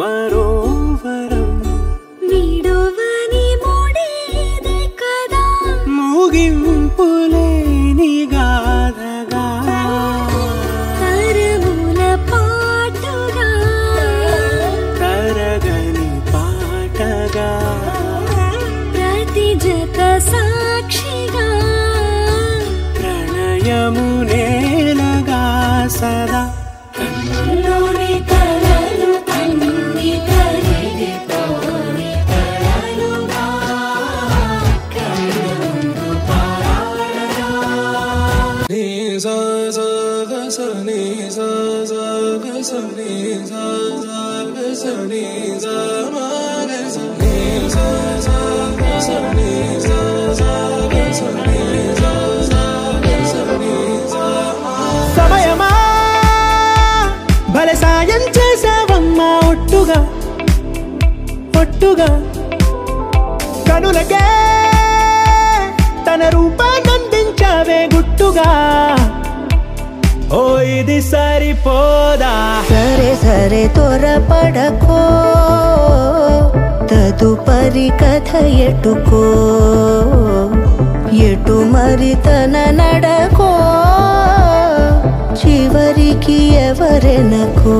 మరోవరం నీడవని మూడేదే కదా ముగింపులేని గాథగా తరముల పాటగా తరగని పాటగా ప్రతి జత సాక్షిగా ప్రణయమునేలగా సదా కన్నులోని కలలు అన్ని కరిగిపోని కలలుగా కన్నుందు పారాడగా నీ సా సా గ స నీ సా సా గ స నీ సా సా గ స నీ సా మా గ స నీ సా సా గ స నీ సా సా గ స నీ సా సా గ స నీ సా సమయమా భలే సాయం చేసావమ్మా ఒట్టుగా ఒట్టుగా కనులకే తన రూపాన్నందించావే గుట్టుగా ఓ ఇది సరిపోదా సరే సరే త్వరపడకో తదుపరి కథ ఎటుకో ఎటు మరి తన నడకో చివరికి ఎవరెనకో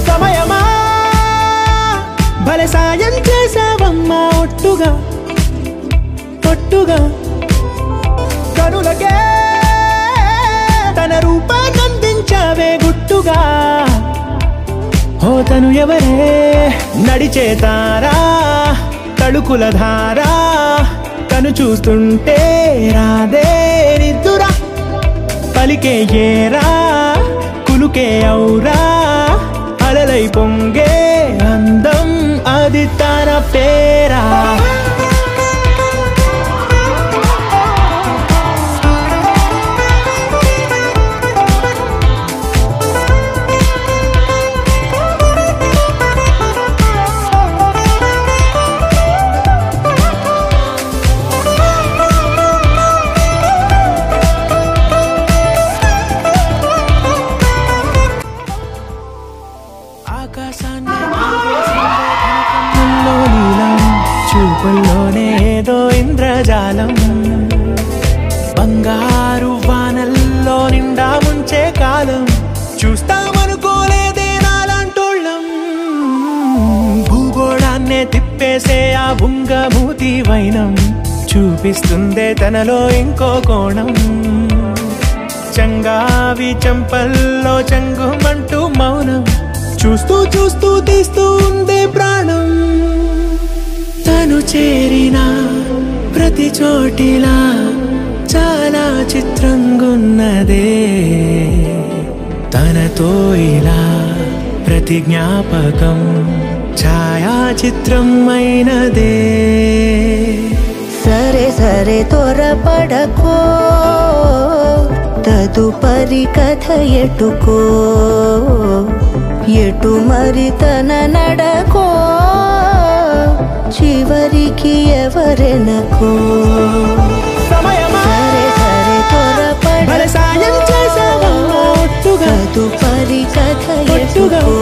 సమయమా భలే సాయం చేసావమ్మా ఒట్టుగా ఒట్టుగా కనులకే తన రూపాన్నందించావే గుట్టుగా ఓ తను ఎవరే నడిచే తారా తళుకుల ధారా తను చూస్తుంటే రాదే నిద్దురా పలికే ఏరా కులుకే ఔరా అలలై పొంగే అందం అది తన పేరా చూపుల్లోనేదో ఇంద్రజాలం బంగారు వానల్లో నిండా ముంచే కాలం చూస్తామనుకోలేదే నాలాంటోళ్ళం భూగోళాన్నే తిప్పేసే ఆ బుంగమూతి వైనం చూపిస్తుందే తనలో ఇంకో కోణం చంగావి చంపల్లో చంగుమంటూ మౌనం చూస్తూ చూస్తూ తీస్తూ ఉందే ప్రాణం తను చేరిన ప్రతి చోటిలా చాలా చిత్రంగున్నదే తనతో ఇలా ప్రతి జ్ఞాపకం ఛాయాచిత్రం అయినదే సరే సరే త్వరపడకో తదుపరి కథ ఎటుకో ఎటు మరి తన నడకో చివరికి ఎవరెనకో సమయమా సరే సరే త్వరపడకో భలే సాయం చేసావమ్మా ఒట్టుగా తదుపరి కథ ఒట్టుగా ఎటుకో